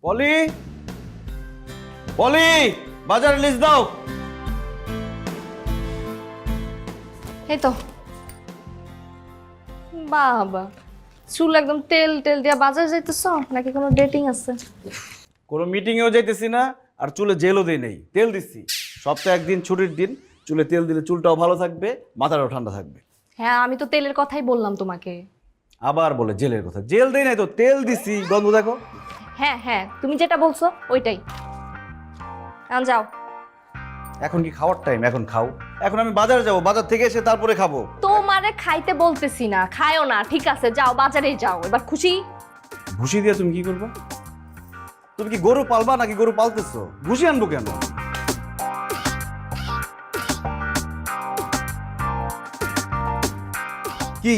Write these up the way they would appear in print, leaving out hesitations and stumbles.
পলি, পলি, বাজারে লিস্ট দাও। এই তো বাবা, চুল একদম তেল তেল দিয়া বাজার যাইতেছ নাকি কোনো ডেটিং আছে? কোনো মিটিংয়েও যাইতেছি না, আর চুলে জেলও দিই নেই, তেল দিচ্ছি। সপ্তাহে একদিন ছুটির দিন চুলে তেল দিলে চুলটাও ভালো থাকবে, মাথাটাও ঠান্ডা থাকবে। হ্যাঁ, আমি তো তেলের কথাই বললাম তোমাকে। আবার বলে জেলের কথা, জেল দেই নাই তো, তেল দিছি, গন্ধ দেখো। হ্যাঁ হ্যাঁ, তুমি যেটা বলছো ওইটাই। এখন যাও। এখন কি খাওয়ার টাইম? এখন খাও। এখন আমি বাজারে যাবো, বাজার থেকে এসে তারপরে খাবো। তোমারে খাইতে বলতেছি না, খায়ও না, ঠিক আছে? যাও, বাজারে যাও। এবার খুশি? ভুসি দিয়ে তুমি কি করবে? তুমি কি গরু পালবা নাকি গরু পালতেছো? ভুসি আনবো কেন? কি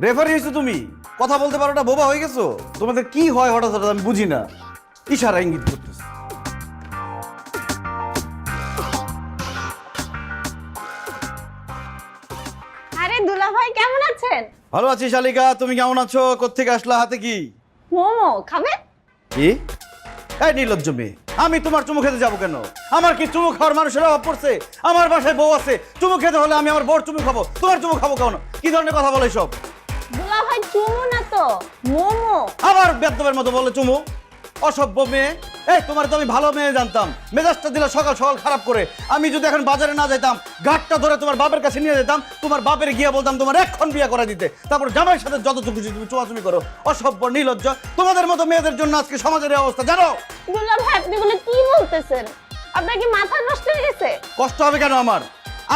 রেফারি হয়েছো তুমি? কথা বলতে পারো না, বোবা হয়ে গেছো? তোমাদের কি হয় হঠাৎ হঠাৎ আমি বুঝি না। ইশারা ইঙ্গিত করতেছে। আরে দুলা ভাই কেমন আছেন? ভালো আছি শালিকা, তুমি কেমন আছো? কোত্থেকে আসলা? হাতে কি? মোমো খাবেন? কি? এই নির্লজ্জ মেয়ে, আমি তোমার চুমু খেতে যাবো কেন? আমার কি চুমু খাওয়ার মানুষের অভাব পড়ছে? আমার বাসায় বউ আছে, চুমু খেতে হলে আমি আমার বউর চুমু খাবো, তোমার চুমু খাবো কেন? কি ধরনের কথা বলে সব? দুলা ভাই চুমু না তো, মোমো। আবার বেদ্যবের মতো বলে চুমু। অসভ্য মেয়ে। এই তোমার তো আমি ভালো মেয়ে জানতাম, মেজাজটা দিলে সকাল সকাল খারাপ করে। আমি যদি এখন বাজারে না যেতাম, ঘাটটা ধরে তোমার বাপের কাছে নিয়ে যেতাম, তোমার বাপের গিয়ে বলতাম তোমার এক্ষণ বিয়ে করে দিতে, তারপর জামাইয়ের সাথে যতটুকু তুমি চুমাচুমি করো। অসভ্য, নির্লজ্জ। তোমাদের মতো মেয়েদের জন্য আজকে সমাজের এই অবস্থা, জানো? দুলা ভাই আপনি বলে কি বলতেছেন? আপনার কি মাথা নষ্ট হয়ে গেছে? কষ্ট হবে কেন আমার?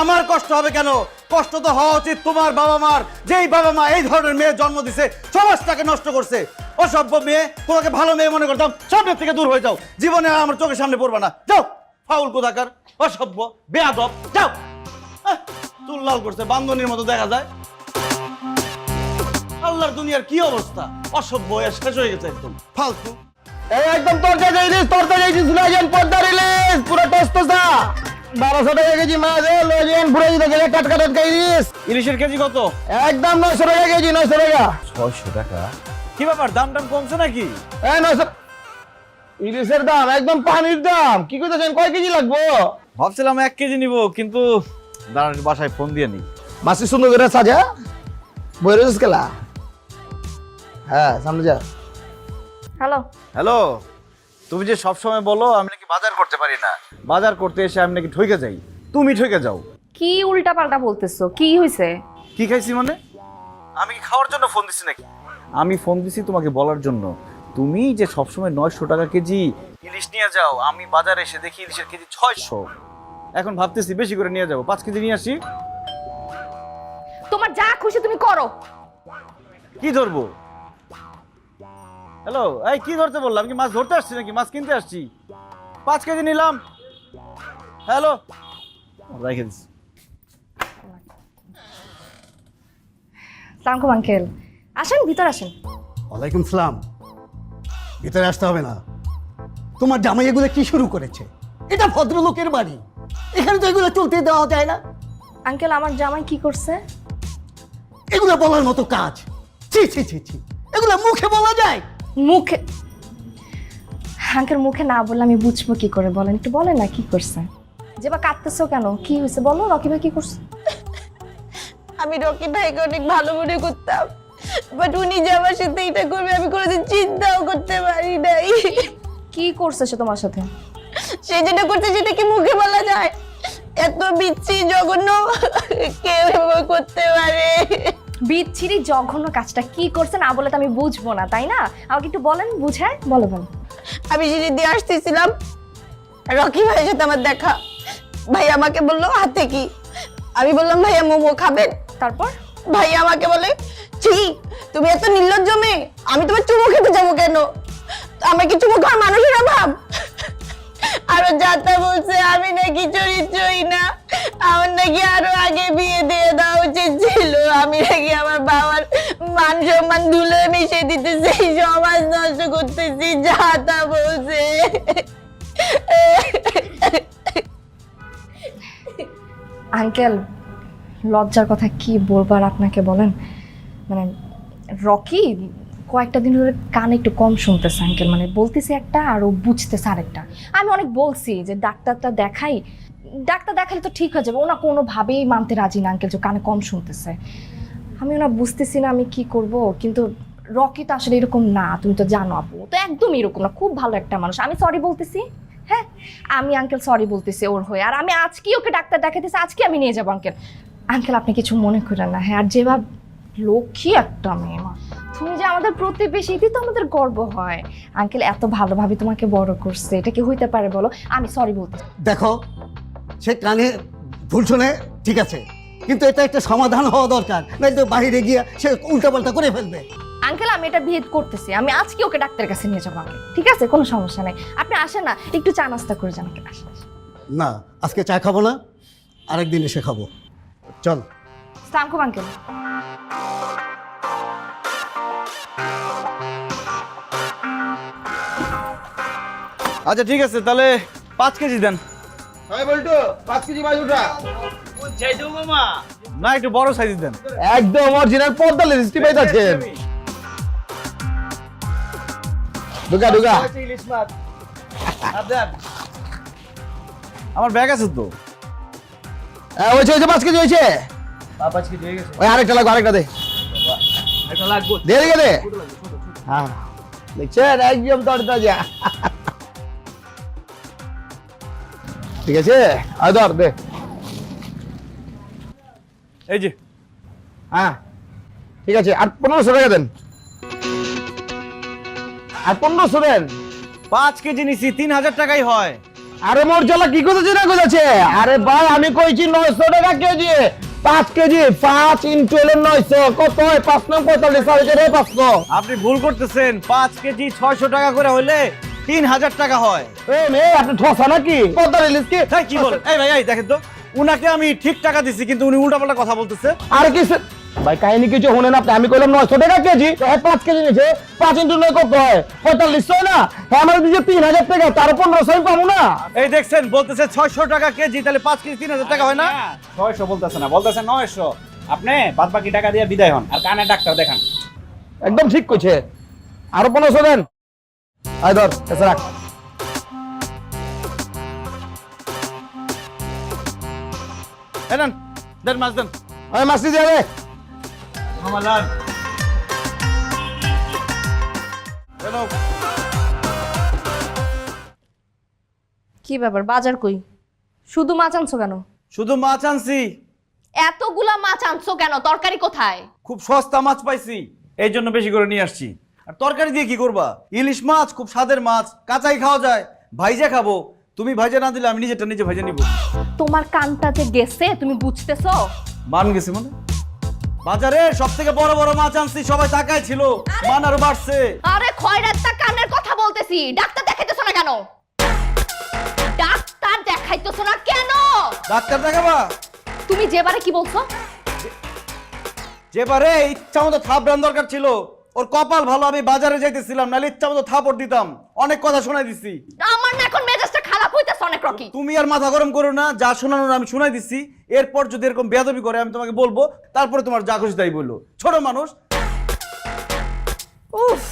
আমার কষ্ট হবে কেন? কষ্ট তো হওয়া উচিত তোমার বাবা মার, যেই বাবা মা এই ধরনের মেয়ে জন্ম দিছে, সমাজটাকে নষ্ট করছে। অসভ্য মেয়ে, তোমাকে ভালো মেয়ে মনে করতাম, সামনের থেকে দূর হয়ে যাও। জীবনে আর আমার চোখের সামনে পড়বা না, যাও। ফাউল কোথাকার, অসভ্য, বেয়াদব, যাও। চুল লাল করছে, বান্ধনীর মতো দেখা যায়। আল্লাহর দুনিয়ার কি অবস্থা! অসভ্য হয়ে শেষ হয়ে গেছে একদম, ফালতু। এই একদম তরকারি রিলিজ, তরকারি রিলিজ, লজেন পর্দা রিলিজ, পুরো টসটসা 1200 টাকা কেজি মাছ, লজেন পুরো দিতে গেলে টাটকা টাটকা ইলিশ। ইলিশের কেজি কত? একদম 900 টাকা কেজি, 900 টাকা। 600 টাকা? কি ব্যাপার, দাম টাম কমছে নাকি? এই 900 ইলিশের দাম একদম পানির দাম। কি কইতাছেন, কয় কেজি লাগবো? ভাবছিলাম 1 কেজি নিব, কিন্তু দাঁড়ান বাসায় ফোন দিয়ে নি। মাছি সুন্দর করে সাজা বইরেছিস কেলা? হ্যাঁ, সামনে যা। হ্যালো। হ্যালো, তুমি যে সব সময় বলো আমি নাকি বাজার করতে পারি না, বাজার করতে এসে আমি নাকি ঠকে যাই, তুমি ঠকে যাও। কি উল্টা পাল্টা বলতেছো? কি হয়েছে? কি খাইছি মানে? আমি কি খাওয়ার জন্য ফোন দিছি নাকি? আমি ফোন দিছি তোমাকে বলার জন্য, তুমি যে সবসময় 900 টাকা কেজি ইলিশ নিয়ে যাও, আমি বাজারে এসে দেখি ইলিশের কেজি 600। এখন ভাবতেছি বেশি করে নিয়ে যাবো, 5 কেজি নিয়ে আসি। তোমার যা খুশি তুমি করো। কি ধরবো? হ্যালো, এই কি ধরতে বললাম? কি মাছ ধরতে আসছি নাকি মাছ কিনতে আসছি? 5 কেজি নিলাম। হ্যালো, রেখে দিচ্ছি। সালাম আঙ্কেল, আসেন ভিতর আসেন। ওয়ালাইকুম সালাম। ভিতরে আসতে হবে না। তোমার জামাই এগুলো কি শুরু করেছে? এটা ভদ্রলোকের বাড়ি, এখানে তো এগুলো চলতে দেওয়া যায় না। আঙ্কেল, আমার জামাই কি করছে? এগুলো বলার মতো কাজ? ছি ছি ছি ছি, এগুলো মুখে বলা যায়? মুখে? আঙ্কেল মুখে না বললে আমি বুঝবো কি করে? বলেন, একটু বলেন না কি করছে। যে বা কাঁদতেছো কেন? কি হয়েছে বলো। রকি ভাই কি করছে? আমি রকি ভাইকে অনেক ভালো মনে করতাম, বাট উনি যে আমার সাথে এটা করবে আমি কোনোদিন চিন্তাও করতে পারি নাই। কি করছে সে তোমার সাথে? সে যেটা করছে সেটা কি মুখে বলা যায়? এত বিচ্ছি জঘন্য কেউ করতে পারে? বিচ্ছিরি জঘন্য কাজটা কি করছে না বলে তো আমি বুঝবো না, তাই না? আমাকে একটু বলেন, বুঝায় বলো। বলো। আমি সিঁড়ি দিয়ে আসতেছিলাম, রকি ভাইয়ের সাথে আমার দেখা। ভাই আমাকে বললো হাতে কি? আমি বললাম ভাইয়া মোমো খাবেন? তারপর ভাই আমাকে বলে, ছি তুমি এত নির্লজ্জ মেয়ে, আমি তোমার চুমু খেতে যাবো কেন? আমার কি চুমু খাওয়ার মানুষের অভাব? আরো যাতা বলছে আমি নাকি চরিত্রই না, আমার নাকি আরো আগে বিয়ে দিয়ে দেওয়া উচিত ছিল, আমি নাকি আমার বাবার মান সম্মান ধুলে মিশে দিতেছি, সমাজ নষ্ট করতেছি, যাতা বলছে। আঙ্কেল, লজ্জার কথা কি বলবার আপনাকে বলেন। মানে রকি কয়েকটা দিন ধরে কানে একটু কম শুনতেছে আঙ্কেল, মানে বলতেছে একটা আর ও বুঝতেছে আরেকটা। আমি অনেক বলছি যে ডাক্তারটা দেখাই, ডাক্তার দেখালে তো ঠিক হয়ে যাবে, ওনা কোনোভাবেই মানতে রাজি না আঙ্কেল যে কানে কম শুনতেছে। আমি ওনা বুঝতেছি না আমি কি করব, কিন্তু রকি তো আসলে এরকম না, তুমি তো জানো আপু, তো একদম এরকম না, খুব ভালো একটা মানুষ। আমি সরি বলতেছি, হ্যাঁ আমি আঙ্কেল সরি বলতেছি ওর হয়ে, আর আমি আজকে ওকে ডাক্তার দেখাতেছি, আজকে আমি নিয়ে যাবো আঙ্কেল। আঙ্কেল আপনি কিছু মনে করেন না, হ্যাঁ, আর যেভাবে লক্ষ্মী একটা মেয়ে, মা তুমি যে আমাদের প্রতিবেশী, এটি তো আমাদের গর্ব হয়। আঙ্কেল এত ভালোভাবে তোমাকে বড় করছে, এটা কি হইতে পারে বলো? আমি সরি বলতেছি। দেখো, সে কানে ভুল শুনে ঠিক আছে, কিন্তু এটা একটা সমাধান হওয়া দরকার, নাই তো বাইরে গিয়ে সে উল্টাপাল্টা করে ফেলবে। আঙ্কেল আমি এটা বিহেভ করতেছি, আমি আজকে ওকে ডাক্তারের কাছে নিয়ে যাবো আঙ্কেল, ঠিক আছে? কোনো সমস্যা নাই, আপনি আসেন না, একটু চা নাস্তা করে যান আঙ্কেল, আসেন। না, আজকে চা খাবো না, আরেকদিন এসে খাবো। চল। সালাম আলাইকুম আঙ্কেল। আচ্ছা ঠিক আছে, তাহলে 5 কেজি দেন। হয় বলতো 5 কেজি মাছ উঠা। না একটু বড় সাইজ দেন। একদম অরিজিনাল পদ্মা লেজ টিপাইতে আছেন। ঢুকা ঢুকা। আমার ব্যাগ আছে তো। হয়েছে 5 কেজি হয়েছে। 5 কেজি হয়ে গেছে। ওই আরেকটা লাগবে, আরেকটা দে। এটা লাগবে। দে দে দে। হ্যাঁ দেখছেন একদম তরতাজা। ঠিক আছে, আর ধর দে। এই যে। হ্যাঁ ঠিক আছে, আর 1500 টাকা দেন। আর 1500 দেন। 5 কেজি নিছি, 3000 টাকাই হয়। আরে মোর জ্বালা কি করতেছে না করতেছে? আরে ভাই আমি কইছি 900 টাকা কেজি। 5 কেজি 5 ইনটু 900 কত হয়? 5 9 45 আর রে 500। আপনি ভুল করতেছেন, 5 কেজি 600 টাকা করে হইলে 3000 টাকা হয়। এই মে আপনি ঠসা নাকি? পদ্মা রিলিজ কি? তাই কি বলেন? এই ভাই এই দেখেন তো, উনাকে আমি ঠিক টাকা দিছি কিন্তু উনি উল্টাপাল্টা কথা বলতেছে। আর কি ভাই কাহিনী কিছু শুনেন আপনি? আমি কইলাম 900 টাকা কেজি, তো 5 কেজি নিছে, 5 ইনটু 9 কত হয়? 4500 না? হ্যাঁ আমার দিছে 3000 টাকা, তার 1500 পাবো না? এই দেখছেন বলতেছে 600 টাকা কেজি, তাহলে 5 কেজি 3000 টাকা হয় না? 600 বলতেছে না, বলতেছে 900। আপনি বাদ বাকি টাকা দিয়ে বিদায় হন আর কানে ডাক্তার দেখান। একদম ঠিক কইছে। আর 1500 দেন। আয় ধর, এসে রাখ। এই নেন, দেন মাছ দেন। ওই মাছটি দিয়ে দে। আমার লাল। চলো। কি ব্যাপার, বাজার কই? শুধু মাছ আনছো কেন? শুধু মাছ আনছি। এতগুলা মাছ আনছো কেন? তরকারি কোথায়? খুব সস্তা মাছ পাইছি, এই জন্য বেশি করে নিয়ে আসছি। আর তরকারি দিয়ে কি করবা? ইলিশ মাছ খুব স্বাদের মাছ, কাঁচাই খাওয়া যায়, ভাইজা খাবো। তুমি ভাইজা না দিলে আমি নিজেরটা নিজে ভাইজা নিব। তোমার কানটা যে গেছে, তুমি বুঝতেছো? মান গেছে মানে? বাজারে সব থেকে বড় বড় মাছ আনছি, সবাই তাকায় ছিল, মান আরো বাড়ছে। আরে খয়রাতটা কানের কথা বলতেছি, ডাক্তার দেখাইতেছো না কেন? ডাক্তার দেখাইতেছো না কেন? ডাক্তার দেখাবা? তুমি যেবারে কি বলছো? যেবারে ইচ্ছা মতো থাপড়ান দরকার ছিল, ওর কপাল ভালো আমি বাজারে যাইতেছিলাম, নাহলে ইচ্ছা মতো থাপড় দিতাম। অনেক কথা শোনাই দিছি। আমার না এখন মেজাজটা খারাপ হইতেছে অনেক, রকি। তুমি আর মাথা গরম করো না, যা শোনানোর আমি শোনাই দিছি। এরপর যদি এরকম বেয়াদবি করে আমি তোমাকে বলবো, তারপরে তোমার যা খুশি তাই বললো। ছোট মানুষ। উফ,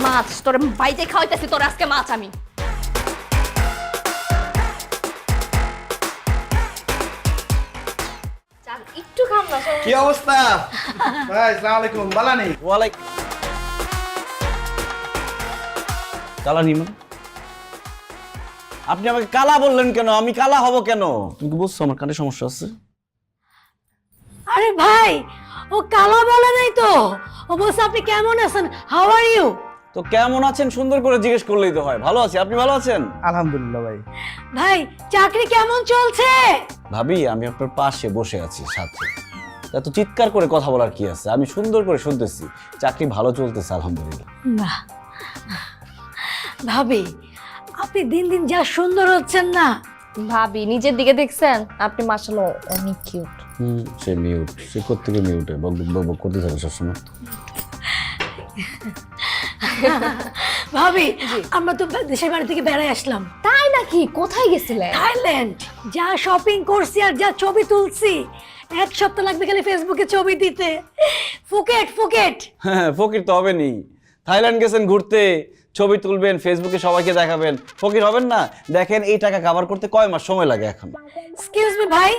মাছ তোর বাইতে খাওয়াইতেছি, তোর আজকে মাছ আমি। চাল একটু খাম না। কি অবস্থা? ভাই আসসালামু আলাইকুম। বালানি। ওয়ালাইকুম। কালা নি মানে? আপনি আমাকে কালা বললেন কেন? আমি কালা হব কেন? তুমি কি বুঝছো আমার কানে সমস্যা আছে? আরে ভাই, ও কালো বলে নাই তো, ও বলছে আপনি কেমন আছেন, হাউ আর ইউ? তো কেমন আছেন সুন্দর করে জিজ্ঞেস করলেই তো হয়। ভালো আছি, আপনি ভালো আছেন? আলহামদুলিল্লাহ ভাই। ভাই চাকরি কেমন চলছে? ভাবি আমি আপনার পাশে বসে আছি সাথে, এত চিৎকার করে কথা বলার কি আছে? আমি সুন্দর করে শুনতেছি। চাকরি ভালো চলতেছে আলহামদুলিল্লাহ। বাহ, ভাবি আপনি দিন দিন যা সুন্দর হচ্ছেন না। ভাবি নিজের দিকে দেখছেন? আপনি মাশাআল্লাহ অনেক কিউট। সে মিউট, সে কোত্থেকে মিউটে বক বক করতে থাকে সবসময়। ভাবি আমরা তো দেশের বাড়ি থেকে বেড়াই আসলাম। তাই নাকি? কোথায় গেছিলেন? থাইল্যান্ড। যা শপিং করছি আর যা ছবি তুলছি, এক সপ্তাহ লাগবে খালি ফেসবুকে ছবি দিতে। Phuket Phuket. হ্যাঁ ফকির তো হবেনই। থাইল্যান্ড গেছেন ঘুরতে, ছবি তুলবেন, ফেসবুকে সবাইকে দেখাবেন, ফকির হবেন না? দেখেন এই টাকা কভার করতে কয় মাস সময় লাগে এখন। এক্সকিউজ মি ভাই,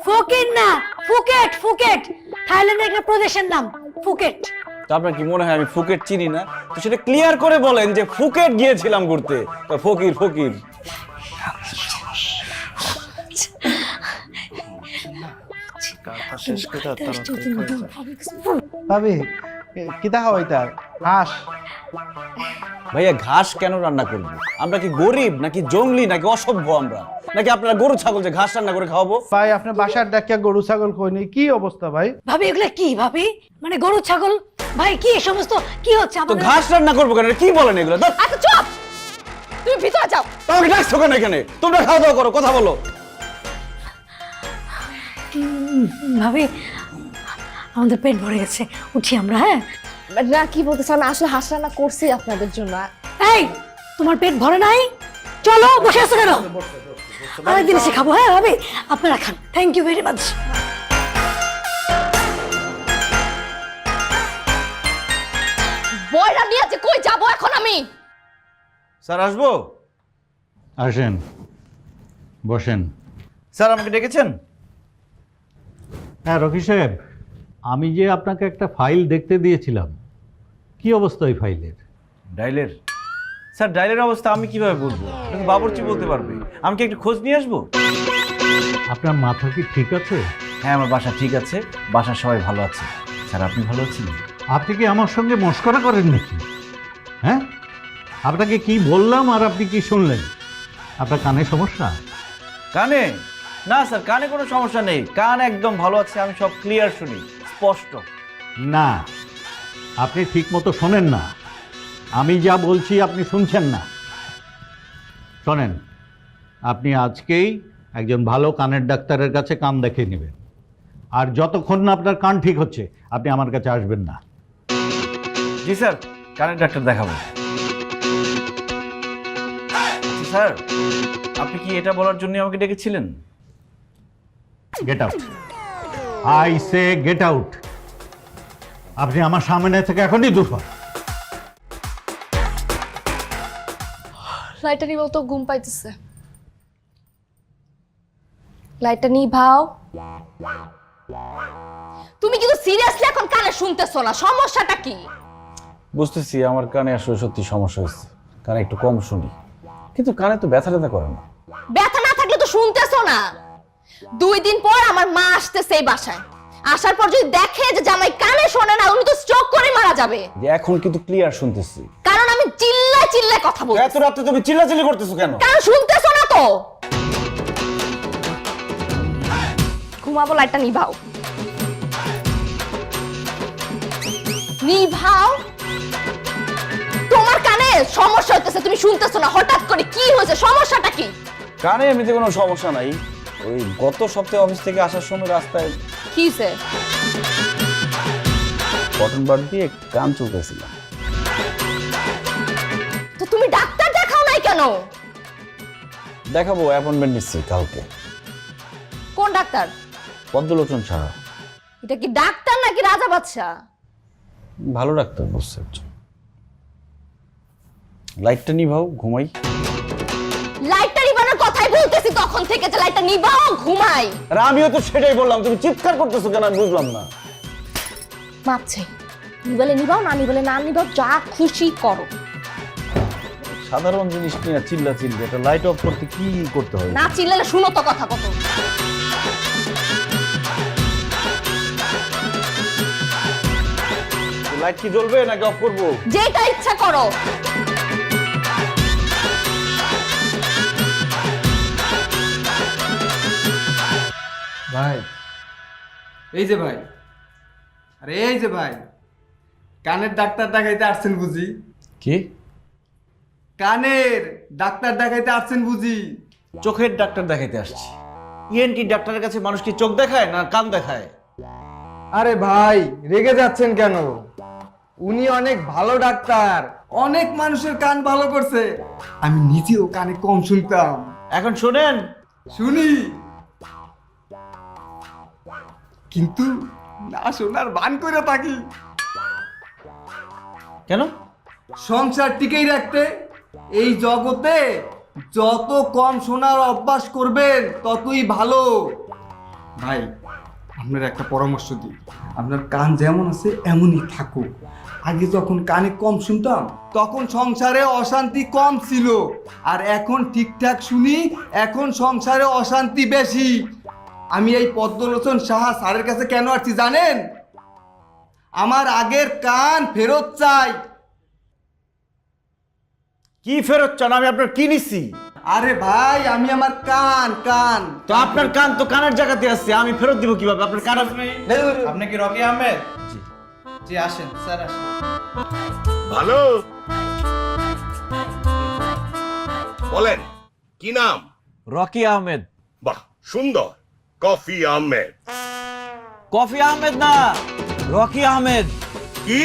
ফুকেট না ফুকেট ফুকেট, থাইল্যান্ডের একটা প্রদেশের নাম ফুকেট। তো আপনার কি মনে হয় আমি ফুকেট চিনি না? তো সেটা ক্লিয়ার করে বলেন যে ফুকেট গিয়েছিলাম ঘুরতে। তো ফকির ফকির। ভাবি কি দেখা হইতা হাঁস? ভাইয়া ঘাস কেন রান্না করবো? আমরা কি গরিব নাকি জঙ্গলি নাকি অসভ্য আমরা? নাকি আপনারা গরু ছাগল যে ঘাস রান্না করে খাওয়াবো? ভাই আপনার বাসার ডাকিয়া গরু ছাগল কইনি, কি অবস্থা ভাই? ভাবি এগুলা কি ভাবি? মানে গরু ছাগল ভাই কি এই সমস্ত কি হচ্ছে তো আমাদের? ঘাস রান্না করবো কেন? এটা কি বলেন এগুলো? ধ্যাৎ, আচ্ছা চুপ, তুমি ভিতরে যাও। তোমাকে ডাকছো কেন এখানে? তোমরা খাওয়া দাওয়া করো, কথা বলো। ভাবি আমাদের পেট ভরে গেছে, উঠি আমরা। হ্যাঁ না কি বলতেছে, আমি আসলে হাঁস রান্না করছি আপনাদের জন্য। এই তোমার পেট ভরে নাই? চলো বসে আছো কেন? আরেকদিন এসে খাবো। হ্যাঁ ভাবি আপনারা খান, থ্যাংক ইউ ভেরি মাচ। বয়রা নিয়ে যে কই যাব এখন আমি? স্যার আসবো? আসেন, বসেন। স্যার আমাকে ডেকেছেন? হ্যাঁ রকি সাহেব, আমি যে আপনাকে একটা ফাইল দেখতে দিয়েছিলাম, কি অবস্থা ওই ফাইলের? ডাইলের? স্যার ডাইলের অবস্থা আমি কিভাবে বলবো? এটা তো বাবুর্চি বলতে পারবে। আমি কি একটু খোঁজ নিয়ে আসবো? আপনার মাথা কি ঠিক আছে? হ্যাঁ আমার বাসা ঠিক আছে, বাসার সবাই ভালো আছে। স্যার আপনি ভালো আছেন? আপনি কি আমার সঙ্গে মস্করা করেন নাকি? হ্যাঁ, আপনাকে কি বললাম আর আপনি কি শুনলেন? আপনার কানে সমস্যা? কানে? না স্যার, কানে কোনো সমস্যা নেই, কান একদম ভালো আছে, আমি সব ক্লিয়ার শুনি, স্পষ্ট। না, আপনি ঠিক মতো শোনেন না। আমি যা বলছি আপনি শুনছেন না। শোনেন, আপনি আজকেই একজন ভালো কানের ডাক্তারের কাছে কান দেখিয়ে নেবেন। আর যতক্ষণ না আপনার কান ঠিক হচ্ছে আপনি আমার কাছে আসবেন না। জি স্যার, কানের ডাক্তার দেখাবো। স্যার আপনি কি এটা বলার জন্য আমাকে ডেকেছিলেন? Get out, I say get out. আপনি আমার সামনে থেকে এখনই দূর হন। লাইটটা নিভাও তো, ঘুম পাইতেছে। লাইটটা নিভাও। তুমি কিন্তু সিরিয়াসলি এখন কানে শুনতেছো না, সমস্যাটা কি? বুঝতেছি আমার কানে আসলে সত্যি সমস্যা হয়েছে, কানে একটু কম শুনি, কিন্তু কানে তো ব্যথা ট্যাথা করে না। ব্যথা না থাকলে তো শুনতেছো না। 2 দিন পর আমার মা আসতেছে এই বাসায়, আসার পর যদি দেখে যে জামাই কানে শোনে না, উনি তো স্ট্রোক করে মারা যাবে। যে এখন কিন্তু ক্লিয়ার শুনতেছি। কারণ আমি চিল্লায় চিল্লায় কথা বলছি। এত রাতে তুমি চিল্লাচিল্লি করতেছো কেন? কারণ শুনতেছো না তো। ঘুমাবো, লাইটটা নিভাও। নিভাও? তোমার কানে সমস্যা হইতেছে, তুমি শুনতেছো না, হঠাৎ করে কি হয়েছে, সমস্যাটা কি? কানে এমনিতে কোনো সমস্যা নাই, ওই গত সপ্তাহে অফিস থেকে আসার সময় রাস্তায় কি হয়েছে? কটন বাড দিয়ে কান চুলকেছিলাম। তো তুমি ডাক্তার দেখাও নাই কেন? দেখাবো, অ্যাপয়েন্টমেন্ট নিচ্ছি কালকে। কোন ডাক্তার? পদ্মলোচন ছাড়া। এটা কি ডাক্তার নাকি রাজা বাদশা? ভালো ডাক্তার বসছে একজন। লাইটটা নিভাও, ঘুমাই। লাইটটা নিবানোর কথাই বলতেছি তখন থেকে, যে লাইটটা নিবাও, ঘুমাই। আর আমিও তো সেটাই বললাম, তুমি চিৎকার করতেছো কেন আমি বুঝলাম না। মাপছে, নিবালে নিবাও, না নিবালে না নিবাও, যা খুশি করো। সাধারণ জিনিস নিয়ে চিল্লা চিল্লি, এটা লাইট অফ করতে কি করতে হবে? না চিল্লালে শুনো তো কথা কত। লাইট কি জ্বলবে নাকি অফ করবো? যেটা ইচ্ছা করো। ভাই এই যে ভাই, আরে এই যে ভাই, কানের ডাক্তার দেখাইতে আসছেন বুঝি? কি? কানের ডাক্তার দেখাইতে আসছেন বুঝি? চোখের ডাক্তার দেখাইতে আসছি। ইএনটি ডাক্তারের কাছে মানুষ কি চোখ দেখায় না কান দেখায়? আরে ভাই রেগে যাচ্ছেন কেন? উনি অনেক ভালো ডাক্তার, অনেক মানুষের কান ভালো করছে। আমি নিজেও কানে কম শুনতাম, এখন শোনেন, শুনি। কিন্তু না শোনার বান করে থাকি। কেন? সংসার টিকেই রাখতে এই জগতে যত কম শোনার অভ্যাস করবেন ততই ভালো। ভাই আপনার একটা পরামর্শ দিই, আপনার কান যেমন আছে এমনই থাকুক। আগে যখন কানে কম শুনতাম তখন সংসারে অশান্তি কম ছিল, আর এখন ঠিকঠাক শুনি, এখন সংসারে অশান্তি বেশি। আমি এই পদ্মলোচন সাহা স্যারের কাছে কেন আসছি জানেন? আমার আগের কান ফেরত চাই। কি ফেরত চান? আমি আপনার কি নিচ্ছি? আরে ভাই আমি আমার কান কান তো আপনার কান তো কানের জায়গাতে আসছে, আমি ফেরত দিব কিভাবে? আপনার কান আপনি কি রকি আহমেদ? জি আসেন স্যার, আসেন। ভালো, বলেন কি নাম? রকি আহমেদ। বাহ সুন্দর, কফি আহমেদ। কফি আহমেদ না, রকি আহমেদ। কি?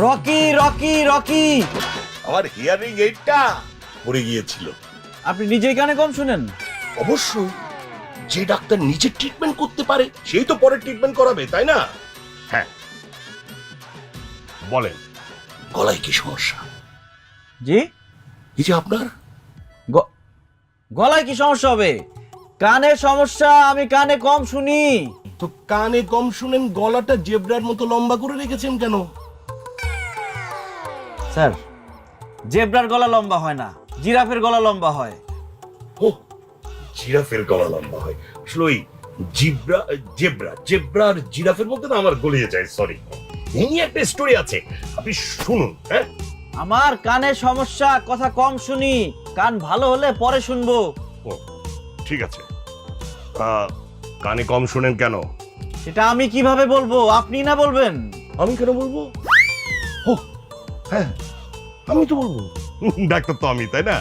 Rocky Rocky Rocky. আমার হিয়ারিং এইডটা পড়ে গিয়েছিল। আপনি নিজেই কানে কম শুনেন? অবশ্যই, যে ডাক্তার নিজে ট্রিটমেন্ট করতে পারে সেই তো পরে ট্রিটমেন্ট করাবে, তাই না? হ্যাঁ বলেন, গলায় কি সমস্যা? জি? এই যে আপনার গলায় কি সমস্যা হবে? কানের সমস্যা, আমি কানে কম শুনি। তো কানে কম শুনেন, গলাটা জেব্রার মতো লম্বা করে রেখেছেন কেন? স্যার, জেব্রার গলা লম্বা হয় না, জিরাফের গলা লম্বা হয়। ও, জিরাফের গলা লম্বা হয়। আসলে ওই জেব্রা আর জিরাফের মধ্যে না আমার গলিয়ে যায়, সরি। এই নিয়ে একটা স্টোরি আছে, আপনি শুনুন। হ্যাঁ, আমার কানের সমস্যা, কথা কম শুনি, কান ভালো হলে পরে শুনবো। ও ঠিক আছে। কানে কম শুনেন কেন? সেটা আমি কিভাবে বলবো? আপনি না বলবেন। আমি কেন বলবো? ও হ্যাঁ, আমি তো বলবো, ডাক্তার তো আমি, তাই না?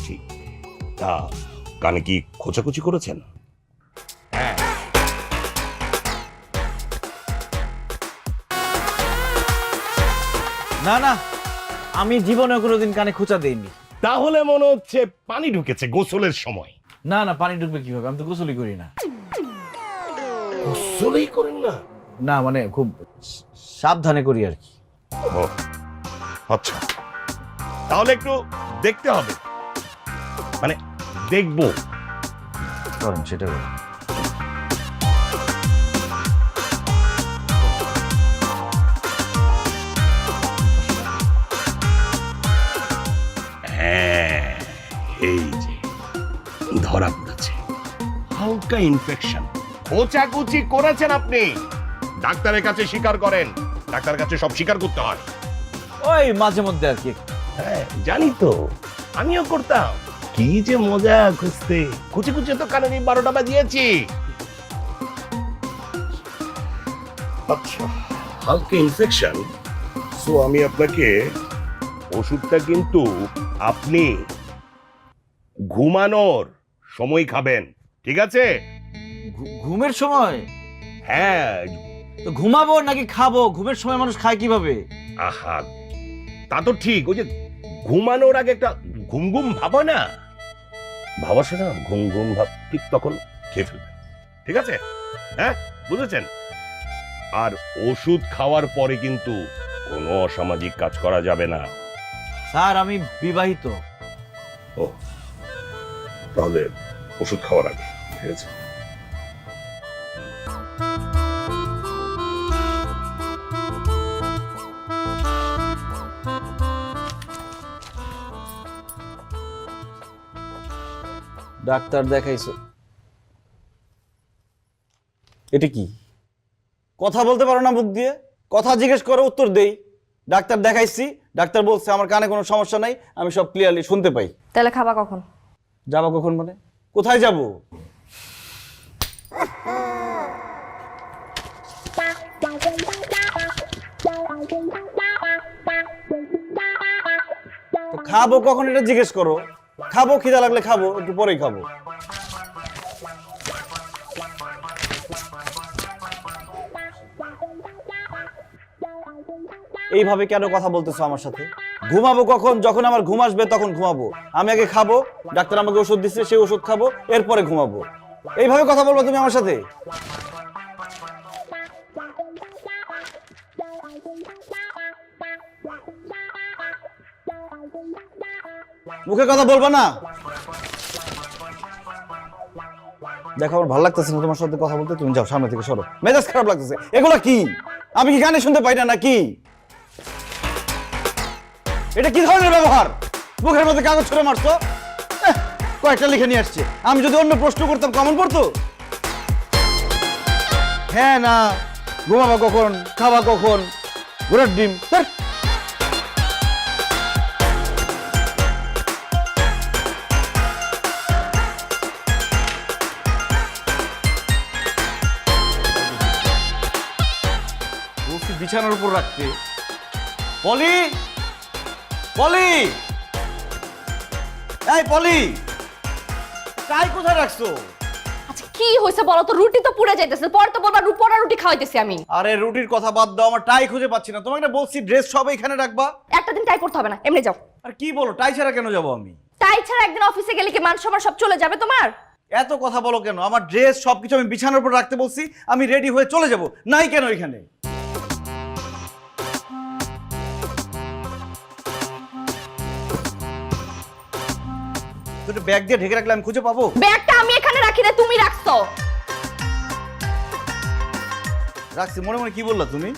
ঠিক। তা কানে কি খোঁচাখুচি করেছেন? না না, আমি জীবনে কোনোদিন কানে খোঁচা দেইনি। তাহলে মনে হচ্ছে পানি ঢুকেছে গোসলের সময়। না না, পানি ঢুকবে কিভাবে? আমি তো গোসলই করি না। গোসলই করেন না? না মানে খুব সাবধানে করি আর কি। ও আচ্ছা, তাহলে একটু দেখতে হবে, মানে দেখবো। করেন সেটা করেন। হ্যাঁ, এই যে ধরা পড়েছে, হালকা ইনফেকশন। কোচাকুচি করেছেন আপনি, ডাক্তারের কাছে স্বীকার করেন। ডাক্তারের কাছে সব স্বীকার করতে হয়। ওই মাঝে মধ্যে আর কি। হ্যাঁ জানি তো, আমিও করতাম। কি যে মজা খুঁজতে, কুচি কুচি তো কানে 12টা বাজিয়েছি। আচ্ছা, হালকা ইনফেকশন, সো আমি আপনাকে ওষুধটা কিন্তু আপনি ঘুমানোর সময় খাবেন, ঠিক আছে? ঘুমের সময়? হ্যাঁ। তো ঘুমাবো নাকি খাবো? ঘুমের সময় মানুষ খায় কিভাবে? আহা, তা তো ঠিক। ওই যে ঘুমানোর আগে একটা ঘুম ঘুম ভাব হয় না, ভাব আসে না, ঘুম ঘুম ভাব, ঠিক তখন খেয়ে ফেলবেন, ঠিক আছে? হ্যাঁ বুঝেছেন? আর ওষুধ খাওয়ার পরে কিন্তু কোনো অসামাজিক কাজ করা যাবে না। স্যার আমি বিবাহিত। ও, তাহলে ওষুধ খাওয়ার আগে, ঠিক আছে? ডাক্তার দেখাইছো? এটা কি? কথা বলতে পারো না মুখ দিয়ে? কথা জিজ্ঞেস করো, উত্তর দেই। ডাক্তার দেখাইছি, ডাক্তার বলছে আমার কানে কোনো সমস্যা নাই, আমি সব ক্লিয়ারলি শুনতে পাই। তাহলে খাবা কখন? যাবো কখন মানে? কোথায় যাব? খাবো কখন এটা জিজ্ঞেস করো। খাবো, খিদা লাগলে খাবো, একটু পরেই খাবো। এইভাবে কেন কথা বলতেছো আমার সাথে? ঘুমাবো কখন? যখন আমার ঘুম আসবে তখন ঘুমাবো। আমি আগে খাবো, ডাক্তার আমাকে ওষুধ দিচ্ছে, সেই ওষুধ খাবো, এরপরে ঘুমাবো। এইভাবে কথা বলবো তুমি আমার সাথে? মুখে কথা বলবা না। দেখো আমার ভালো লাগতেছে না তোমার সাথে কথা বলতে, তুমি যাও সামনে থেকে সরো, মেজাজ খারাপ লাগতেছে। এগুলা কি? আমি কি গানে শুনতে পাই না নাকি? এটা কি ধরনের ব্যবহার? মুখের মধ্যে কাগজ ছুঁড়ে মারছো। কয়েকটা লিখে নিয়ে আসছে, আমি যদি অন্য প্রশ্ন করতাম কমন পড়তো? হ্যাঁ না, ঘুমাবা কখন, খাবা কখন, ঘোড়ার ডিম। বিছানার উপর রাখতে। পলি, পলি, এই পলি, টাই কোথায় রাখছো? আচ্ছা কি হয়েছে বলো তো? রুটি তো পুড়ে যাইতেছে, পরে তো বলবা পোড়া রুটি খাওয়াইতেছি আমি। আরে রুটির কথা বাদ দাও, আমার টাই খুঁজে পাচ্ছি না। তোমাকে না বলছি ড্রেস সব এখানে রাখবা। একটা দিন টাই পড়তে হবে না, এমনি যাও। আর কি বলো, টাই ছাড়া কেন যাবো আমি? টাই ছাড়া একদিন অফিসে গেলে কি মান সম্মান সব চলে যাবে তোমার? এত কথা বলো কেন? আমার ড্রেস সবকিছু আমি বিছানার উপর রাখতে বলছি, আমি রেডি হয়ে চলে যাব, নাই কেন এখানে? তুই ব্যাগ দিয়ে ঢেকে রাখলে আমি খুঁজে পাবো? ব্যাগটা আমি এখানে রাখি না, তুমি রাখছো। রাখছি। মনে মনে কি বললা তুমি?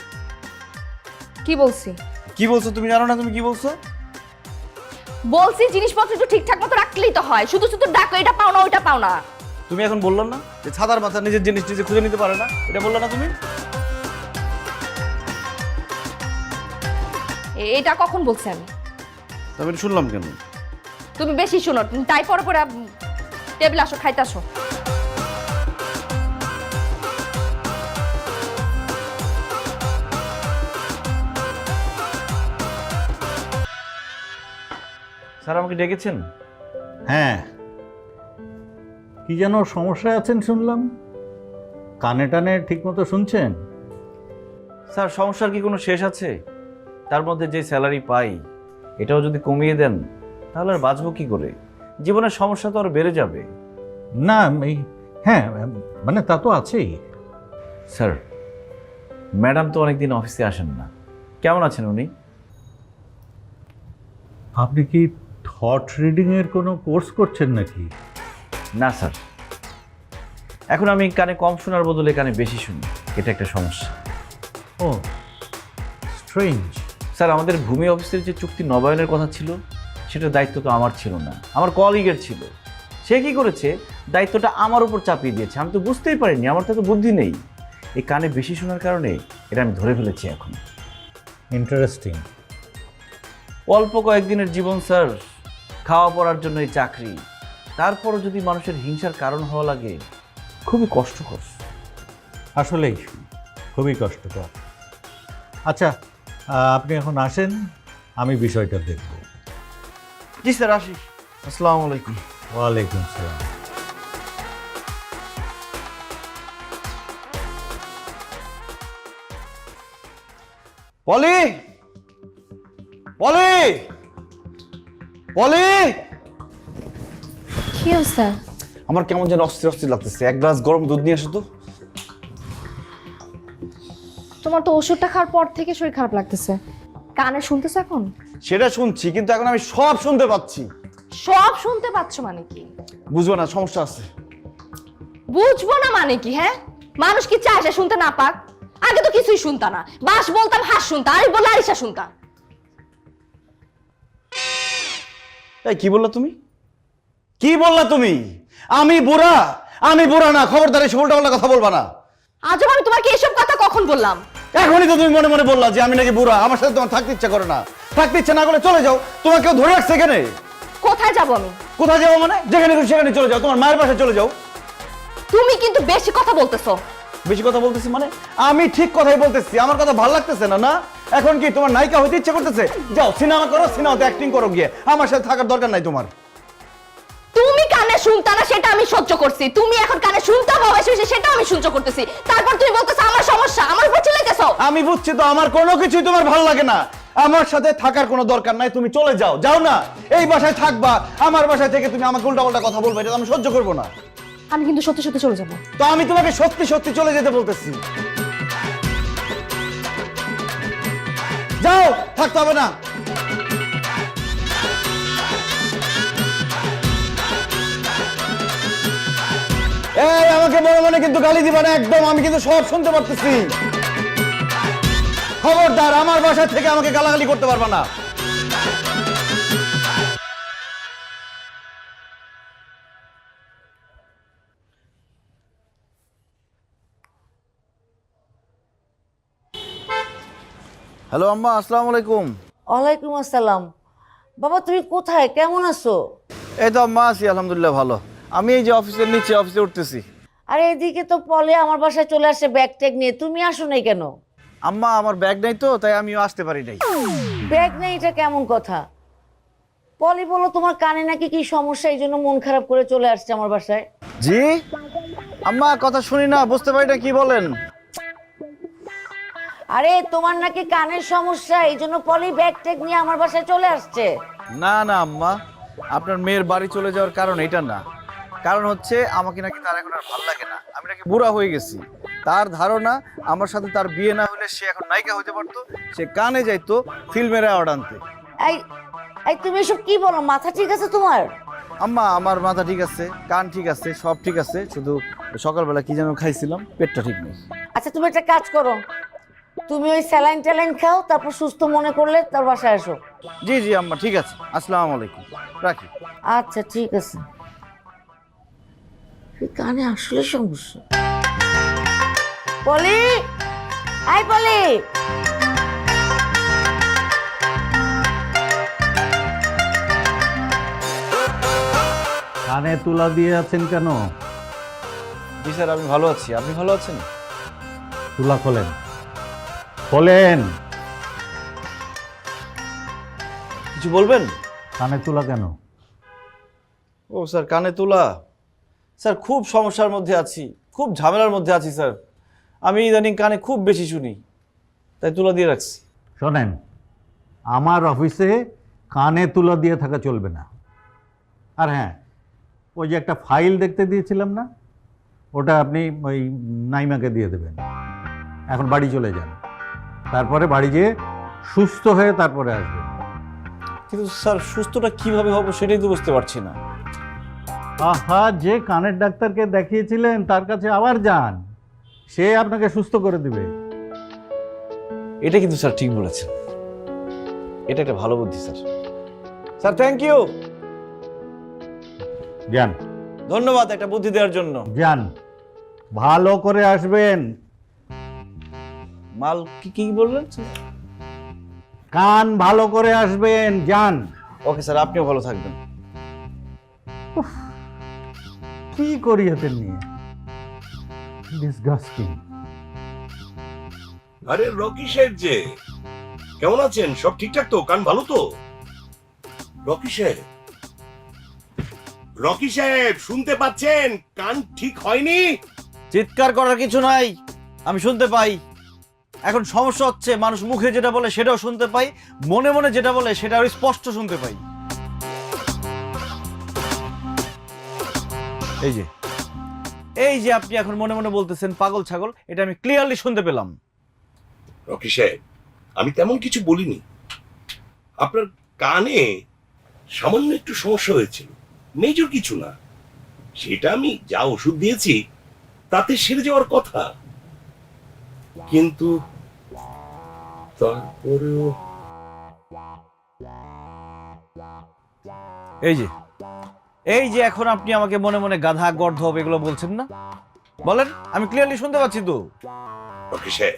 কি বলছি? কি বলছো তুমি জানো না? তুমি কি বলছো? বলছি জিনিসপত্র একটু ঠিকঠাক মতো রাখলেই তো হয়, শুধু শুধু ডাকো এটা পাও না ওইটা পাও না। তুমি এখন বললাম না যে ছাতার মাথা নিজের জিনিস নিজে খুঁজে নিতে পারে না, এটা বললা না তুমি? এটা কখন বলছি আমি? তবে এটা শুনলাম কেন? তুমি বেশি শোনো। তাই পরে পরে টেবিল আসো, খাইতে আসো। স্যার আমাকে ডেকেছেন? হ্যাঁ, কি যেন সমস্যায় আছেন শুনলাম, কানে টানে ঠিক মতো শুনছেন? স্যার সমস্যার কি কোনো শেষ আছে? তার মধ্যে যে স্যালারি পাই এটাও যদি কমিয়ে দেন তাহলে আর বাঁচবো কি করে? জীবনের সমস্যা তো আরো বেড়ে যাবে। না হ্যাঁ, মানে তা তো আছেই। স্যার ম্যাডাম তো অনেকদিন অফিসে আসেন না, কেমন আছেন উনি? আপনি কি থট রিডিং এর কোনো কোর্স করছেন নাকি? না স্যার, এখন আমি কানে কম শোনার বদলে কানে বেশি শুনি, এটা একটা সমস্যা। ও স্ট্রেঞ্জ। স্যার আমাদের ভূমি অফিসের যে চুক্তি নবায়নের কথা ছিল সেটার দায়িত্ব তো আমার ছিল না, আমার কলিগের ছিল। সে কি করেছে, দায়িত্বটা আমার উপর চাপিয়ে দিয়েছে। আমি তো বুঝতেই পারিনি, আমার তো এত বুদ্ধি নেই। এই কানে বেশি শোনার কারণে এটা আমি ধরে ফেলেছি এখন। ইন্টারেস্টিং। অল্প কয়েকদিনের জীবন স্যার, খাওয়া পড়ার জন্য এই চাকরি, তারপরও যদি মানুষের হিংসার কারণ হওয়া লাগে খুবই কষ্টকর। আসলেই খুবই কষ্টকর। আচ্ছা, আপনি এখন আসেন, আমি বিষয়টা দেখব। জি স্যার, আসি। আসসালামু আলাইকুম। ওয়ালাইকুম সালাম। পলি, পলি, পলি। কি হয়েছে? আমার কেমন যেন অস্থির অস্থির লাগতেছে, এক গ্লাস গরম দুধ নিয়ে আসো তো। তোমার তো ওষুধটা খাওয়ার পর থেকে শরীর খারাপ লাগতেছে, কানে শুনতেছো এখন? সেটা শুনছি, কিন্তু এখন আমি সব শুনতে পাচ্ছি। সব শুনতে পাচ্ছ মানে কি? বুঝবো না, সমস্যা আছে। বুঝবো না মানে কি? হ্যাঁ, মানুষ কি চায় সে শুনতে না পাক? আগে তো কিছুই শুনতা না, বাস বলতাম হাস শুনতা, আর বললে আরিসা শুনতা। এই কি বললা তুমি? কি বললা তুমি? আমি বুড়া? আমি বুড়া না, খবরদার এসব উল্টাপাল্টা কথা বলবা না। আজব আমি তোমাকে এসব কথা কখন বললাম? এখনই তো তুমি মনে মনে বললা যে আমি নাকি বুড়া, আমার সাথে তোমার থাকতে ইচ্ছা করে না। থাকতে ইচ্ছা না করলে চলে যাও, তোমাকে কেউ ধরে রাখছে এখানে? কোথায় যাবো আমি? কোথায় যাবো মানে? যেখানে খুশি সেখানে চলে যাও, তোমার মায়ের বাসায় চলে যাও। তুমি কিন্তু বেশি কথা বলতেছো। বেশি কথা বলতেছি মানে? আমি ঠিক কথাই বলতেছি, আমার কথা ভালো লাগতেছে না? না এখন কি তোমার নায়িকা হইতে ইচ্ছা করতেছে? যাও সিনেমা করো, সিনেমাতে অ্যাক্টিং করো গিয়ে, আমার সাথে থাকার দরকার নাই তোমার। তুমি কানে শুনতা না সেটা আমি সহ্য করছি, তুমি এখন কানে শুনতে হবে সেটা আমি সহ্য করতেছি, তারপর তুমি বলতেছো আমার সমস্যা, আমার উপর চিল্লাইতেছো। আমি বুঝছি তো, আমার কোনো কিছুই তোমার ভালো লাগে না, আমার সাথে থাকার কোনো দরকার নাই, তুমি চলে যাও। যাও না, এই বাসায় থাকবা, আমার বাসায় থেকে তুমি আমাকে উল্টাপাল্টা কথা বলবে, এটা আমি সহ্য করবো না। আমি কিন্তু সত্যি সত্যি চলে যাবো। তো আমি তোমাকে সত্যি সত্যি চলে যেতে বলতেছি। যাও, থাকতে হবে না। এই আমাকে মনে মনে কিন্তু গালি দিবা না একদম, আমি কিন্তু সব শুনতে পারতেছি। খবরদার, আমার বাসা থেকে আমাকে গালাগালি করতে পারবা না। হ্যালো আম্মা, আসসালামু আলাইকুম। ওয়ালাইকুম আসসালাম। বাবা তুমি কোথায়, কেমন আছো? এই তো আম্মা আছি আলহামদুলিল্লাহ ভালো। আমি এই যে অফিসের নিচে অফিসে উঠতেছি। আরে এদিকে তো পলে আমার বাসায় চলে আসে ব্যাগ ট্যাগ নিয়ে, তুমি আসো নাই কেন? আম্মা আমার ব্যাগ নাই তো, তাই আমিও আসতে পারি নাই। ব্যাগ নেই এটা কেমন কথা? পলি বলো তোমার কানে নাকি কি সমস্যা, এই জন্য মন খারাপ করে চলে আসছে আমার বাসায়। জি আম্মা, কথা শুনি না, বুঝতে পারি না কি বলেন। আরে তোমার নাকি কানের সমস্যা, এই জন্য পলি ব্যাগ ট্যাগ নিয়ে আমার বাসায় চলে আসছে। না না আম্মা, আপনার মেয়ের বাড়ি চলে যাওয়ার কারণ এটা না। কারণ হচ্ছে আমাকে নাকি তার এখন আর ভালো লাগে না, আমি নাকি বুড়া হয়ে গেছি। তার ধারণা আমার সাথে তার বিয়ে না হলে সে এখন নায়িকা হতে পারতো, সে কানে যাইতো ফিল্মের অ্যাওয়ার্ড আনতে। এই এই তুমি এসব কি বলো, মাথা ঠিক আছে তোমার? আম্মা আমার মাথা ঠিক আছে, কান ঠিক আছে, সব ঠিক আছে, শুধু সকালবেলা কি যেন খাইছিলাম, পেটটা ঠিক নেই। আচ্ছা তুমি একটা কাজ করো, তুমি ওই স্যালাইন ট্যালাইন খাও, তারপর সুস্থ মনে করলে তার বাসায় আসো। জি জি আম্মা, ঠিক আছে, আসসালামু আলাইকুম, রাখি। আচ্ছা ঠিক আছে। কানে আসলে সমস্যা। পলি, আই পলি। কানে তুলা দিয়ে আছেন কেন? জি স্যার, আমি ভালো আছি, আপনি ভালো আছেন? তুলা খোলেন, খোলেন। কিছু বলবেন? কানে তুলা কেন? ও স্যার, কানে তুলা? স্যার খুব সমস্যার মধ্যে আছি, খুব ঝামেলার মধ্যে আছি স্যার। আমি ইদানিং কানে খুব বেশি শুনি, তাই তুলা দিয়ে রাখছি। শোনেন, আমার অফিসে কানে তুলা দিয়ে থাকা চলবে না। আর হ্যাঁ, ওই যে একটা ফাইল দেখতে দিয়েছিলাম না, ওটা আপনি ওই নাইমাকে দিয়ে দেবেন। এখন বাড়ি চলে যান, তারপরে বাড়ি যেয়ে সুস্থ হয়ে তারপরে আসবেন। কিন্তু স্যার সুস্থটা কিভাবে হবো সেটাই তো বুঝতে পারছি না। আহা, যে কানের ডাক্তারকে দেখিয়েছিলেন তার কাছে আবার যান, সে আপনাকে সুস্থ করে দিবে। এটা কিন্তু স্যার ঠিক বলেছেন, এটা একটা ভালো বুদ্ধি স্যার। স্যার থ্যাংক ইউ, যান। ধন্যবাদ একটা বুদ্ধি দেওয়ার জন্য। যান, ভালো করে আসবেন। মাল কি কি বললেন? কান ভালো করে আসবেন, যান। ওকে স্যার, আপনিও ভালো থাকবেন। কি করি এতে নিয়ে, ডিসগাস্টিং। আরে রকি সাহেব যে, কেমন আছেন? সব ঠিকঠাক তো? কান ভালো তো? রকি সাহেব, রকি সাহেব শুনতে পাচ্ছেন? কান ঠিক হয়নি? চিৎকার করার কিছু নাই, আমি শুনতে পাই। এখন সমস্যা হচ্ছে মানুষ মুখে যেটা বলে সেটাও শুনতে পাই, মনে মনে যেটা বলে সেটা স্পষ্ট শুনতে পাই। এই যে আপনি এখন মনে মনে বলতেছেন পাগল ছাগল, এটা আমি ক্লিয়ারলি শুনতে পেলাম। রকি সাহেব, আমি তেমন কিছু বলিনি। আপনার কানে সামান্য একটু সমস্যা হয়েছিল, মেজর কিছু না। সেটা আমি যা ওষুধ দিয়েছি তাতে সেরে যাওয়ার কথা, কিন্তু তারপরেও এই যে এখন আপনি আমাকে মনে মনে গাধা গর্ধব এগুলো বলছেন না, বলেন, আমি ক্লিয়ারলি শুনতে পাচ্ছি তো। রকি সাহেব,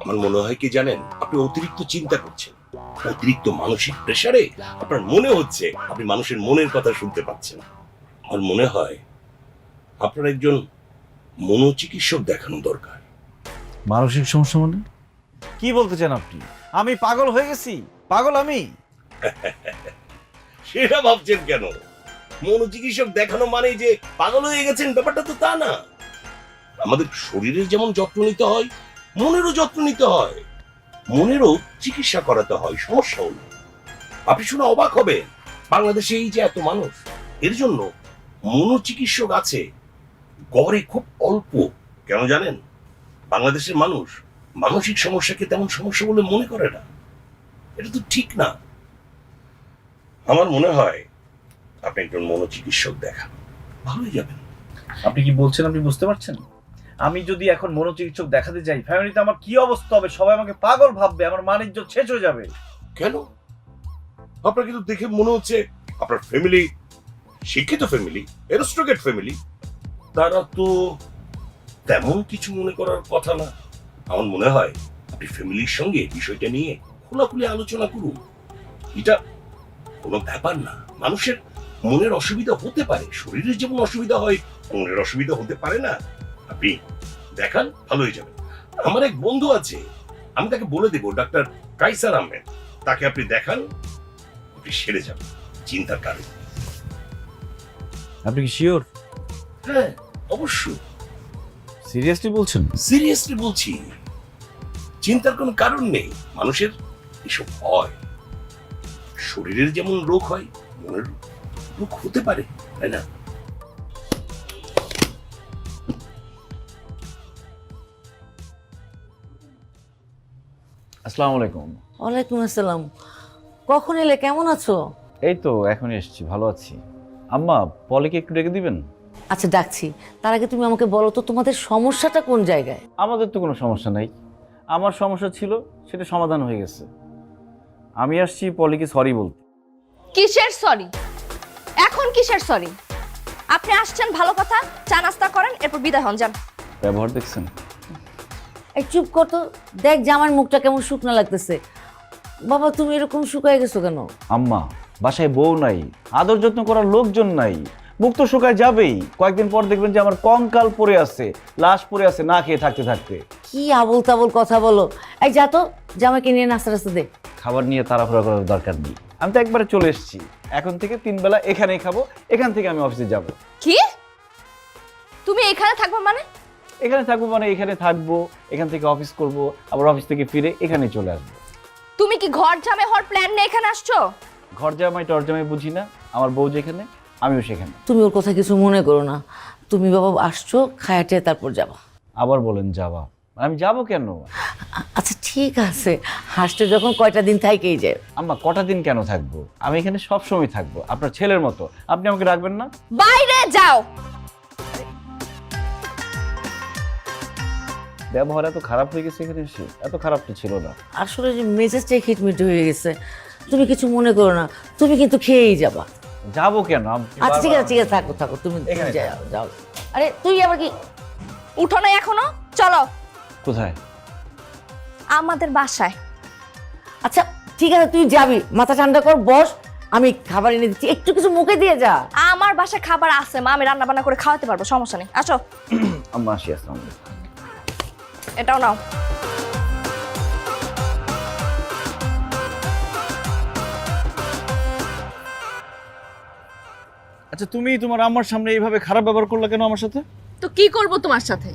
আমার মনে হয় কি জানেন, আপনি অতিরিক্ত চিন্তা করছেন, অতিরিক্ত মানসিক প্রেসারে আপনার মনে হচ্ছে আপনি মানুষের মনের কথা শুনতে পাচ্ছেন। আমার মনে হয় আপনার একজন মনোচিকিৎসক দেখানো দরকার। মানসিক সমস্যা মানে কি বলতে চান আপনি? আমি পাগল হয়ে গেছি? পাগল আমি? সেটা ভাবছেন কেন? মনোচিকিৎসক দেখানো মানে যে পাগল হয়ে গেছেন ব্যাপারটা তো তা না। আমাদের শরীরের যেমন যত্ন নিতে হয়, মনেরও যত্ন নিতে হয়, মনেরও চিকিৎসা করাতে হয়। সমস্যা হলো, আপনি শুনে অবাক হবেন, বাংলাদেশে এই যে এত মানুষ, এর জন্য মনোচিকিৎসক আছে গড়ে খুব অল্প। কেন জানেন? বাংলাদেশের মানুষ মানসিক সমস্যাকে তেমন সমস্যা বলে মনে করে না। এটা তো ঠিক না। আমার মনে হয় আপনি একজন মনোচিকিৎসক দেখান, ভালোই যাবেন। আপনি কি বলছেন আপনি বুঝতে পারছেন? আমি যদি এখন মনোচিকিৎসক দেখাতে যাই, ফ্যামিলিতে আমার কি অবস্থা হবে? সবাই আমাকে পাগল ভাববে, আমার মান ইজ্জত শেষ হয়ে যাবে। কেন? আপনার কিন্তু দেখে মনে হচ্ছে আপনার ফ্যামিলি শিক্ষিত ফ্যামিলি, অ্যারিস্টোক্রেট ফ্যামিলি, তারা তো তেমন কিছু মনে করার কথা না। আমার মনে হয় আপনি ফ্যামিলির সঙ্গে বিষয়টা নিয়ে খোলাখুলি আলোচনা করুন। এটা কোনো ব্যাপার না। মানুষের মনের অসুবিধা হতে পারে, শরীরের যেমন অসুবিধা হয় মনের অসুবিধা হতে পারে না। আপনি দেখান, ভালো হয়ে যাবেন। আমার এক বন্ধু আছে, আমি তাকে বলে দেবো, ডাক্তার কাইসার আহমেদ, তাকে আপনি দেখান, আপনি সেরে যাবেন, চিন্তার কারণ। আপনি কি শিওর? হ্যাঁ, অবশ্যই সিরিয়াসলি বলছেন? সিরিয়াসলি বলছি, চিন্তার কোনো কারণ নেই। মানুষের এসব হয়, শরীরের যেমন রোগ হয় মনের রোগ হতে পারে, তাই না? আসসালামু আলাইকুম। ওয়ালাইকুম আসসালাম। কখন এলে, কেমন আছো? এই তো এখনই এসেছি, ভালো আছি। আম্মা, পলিকে একটু ডেকে দিবেন? আচ্ছা ডাকছি, তার আগে তুমি আমাকে বলো তো তোমাদের সমস্যাটা কোন জায়গায়? আমাদের তো কোনো সমস্যা নাই। আমার সমস্যা ছিল, সেটা সমাধান হয়ে গেছে। আমি আসছি পলিকে সরি বলতে। কিসের সরি? এখন কিসের সরি? আপনি আসছেন ভালো কথা, চা নাস্তা করেন, এরপর বিদায় হন, যান। ব্যবহার দেখছেন? এক চুপ কর তো, দেখ যে আমার মুখটা কেমন শুকনো লাগতেছে। বাবা তুমি এরকম শুকায় গেছো কেন? আম্মা, বাসায় বউ নাই, আদর যত্ন করার লোকজন নাই, মুখ তো শুকায় যাবেই। কয়েকদিন পর দেখবেন যে আমার কঙ্কাল পড়ে আছে, লাশ পড়ে আছে না খেয়ে থাকতে থাকতে। কি আবল তাবল কথা বলো। এই যা তো, জামাইকে নিয়ে নাস্তা টাস্তা দে। খাবার নিয়ে তাড়াহুড়া করার দরকার নেই, আমি তো একবারে চলে এসেছি। এখন থেকে 3 বেলা এখানেই খাবো, এখান থেকে আমি অফিসে যাব। কি? তুমি এখানে থাকবে মানে? এখানে থাকবো মানে এখানে থাকবো, এখান থেকে অফিস করব, আবার অফিস থেকে ফিরে এখানে চলে আসবো। তুমি কি ঘর জামাই হওয়ার প্ল্যান নিয়ে এখানে আসছো? ঘর জামাই টর জামাই বুঝি না, আমার বউ যেখানে আমিও সেখানে। তুমি ওর কথা কিছু মনে করো না। তুমি বাবা আসছো, খায়াটে তারপর যাবা। আবার বলেন যাবা? আমি যাব কেন? আচ্ছা ঠিক আছে, হাসতে যখন কয়টা দিন থাইকেই যায়। আম্মা, কটা দিন কেন থাকবো? আমি এখানে সব সময় থাকবো, আপনার ছেলের মতো। আপনি আমাকে রাখবেন না? বাইরে যাও। ব্যবহার এত খারাপ হয়ে গেছে এখানে এসে? এত খারাপ তো ছিল না। আসলে যে মেজাজটাই খিটমিট হয়ে গেছে। তুমি কিছু মনে করো না, তুমি কিন্তু খেয়েই যাবা। যাবো কেন? আচ্ছা ঠিক আছে ঠিক আছে, থাকো থাকো, তুমি যাও যাও। আরে তুই আবার কি? উঠো না এখনো, চলো। কোথায়? আমাদের বাসায়। আচ্ছা ঠিক আছে, তুই যাবি, মাথা ঠান্ডা কর, বস, আমি খাবার এনে দিচ্ছি, একটু কিছু মুখে দিয়ে যা। আমার বাসায় খাবার আছে মা, আমি রান্না বান্না করে খাওয়াতে পারবো, সমস্যা নেই। আসো। আম্মা আসি, আসসালামু আলাইকুম। এটাও নাও। আচ্ছা, তুমি তোমার আম্মার সামনে এইভাবে খারাপ ব্যবহার করলে কেন আমার সাথে? তো কি করব তোমার সাথে?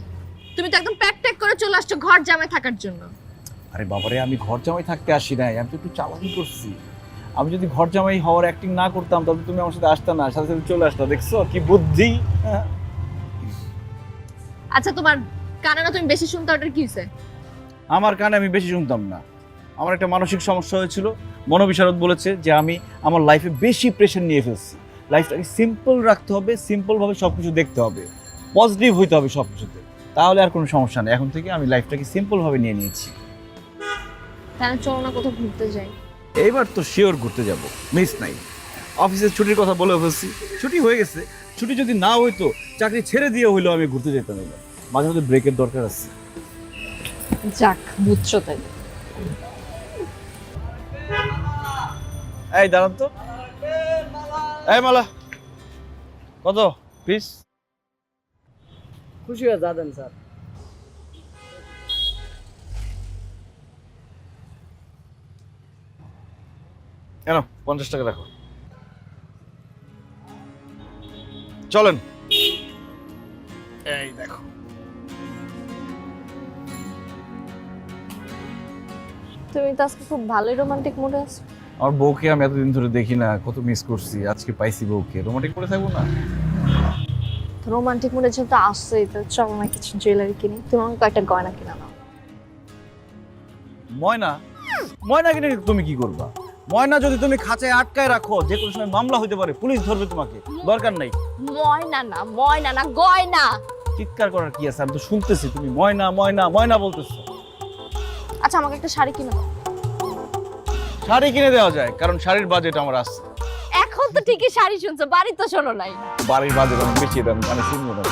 তুমি তো একদম প্যাক ট্যাক করে চলে আসছো ঘর জামাই থাকার জন্য। আরে বাবারে, আমি ঘর জামাই থাকতে আসি নাই, আমি তো একটু চালাকি করছি। আমি যদি ঘর জামাই হওয়ার অ্যাক্টিং না করতাম তবে তুমি আমার সাথে আসতে না, সাথে সাথে চলে আসতো। দেখছো কি বুদ্ধি? আচ্ছা তোমার কানে না তুমি বেশি শুনতে, ওটার কি হয়েছে? আমার কানে আমি বেশি শুনতাম না। আমার একটা মানসিক সমস্যা হয়েছিল, মনোবিশারদ বলেছে যে আমি আমার লাইফে বেশি প্রেশার নিয়ে ফেলছি। লাইফটাকে সিম্পল রাখতে হবে, সিম্পলভাবে সব কিছু দেখতে হবে, পজিটিভ হইতে হবে সব কিছুতে, তাহলে আর কোনো সমস্যা নেই। এখন থেকে আমি লাইফটাকে সিম্পলভাবে নিয়ে নিয়েছি। তাহলে চলো না কোথাও ঘুরতে যাই। এইবার তো শিওর ঘুরতে যাব, মিস নাই। অফিসের ছুটির কথা বলে ফেলছি, ছুটি হয়ে গেছে। ছুটি যদি না হইতো, চাকরি ছেড়ে দিয়ে হইলেও আমি ঘুরতে যেতাম। এবার মাঝে মাঝে ব্রেকের দরকার আছে। যাক, বুঝছো তাই। এই দাঁড়ান তো। এই মালা কত পিস? খুশি হয়ে যাবেন স্যার। কেন 50 টাকা রাখো। চলেন। এই দেখো, তুমি তো আজকে খুব ভালোই রোমান্টিক মুডে আছো। আমার বউকে আমি এতদিন ধরে দেখি না, কত মিস করছি। আজকে পাইছি বউকে, রোমান্টিক করে থাকবো না? রোমান্টিক মুডে যেহেতু আসছেই, তো চলো না কিছু জুয়েলারি কিনি। তুমি আমাকে কয়েকটা গয়না কিনা নাও। ময়না ময়না কিনে তুমি কি করবা? ময়না যদি তুমি খাঁচায় আটকায় রাখো, যে কোনো সময় মামলা হতে পারে, পুলিশ ধরবে তোমাকে, দরকার নাই। ময়না না গয়না। চিৎকার করার কি আছে? আমি তো শুনতেছি তুমি ময়না ময়না ময়না বলতেছো। আচ্ছা আমাকে একটা শাড়ি কিনে দাও। শাড়ি কিনে দেওয়া যায়, কারণ শাড়ির বাজেট আমার আছে। এখন তো ঠিকই শাড়ি শুনছো, বাড়ি তো শোনো নাই। বাড়ির বাজেট অনেক বেশি, এটা আমি শুনবো না।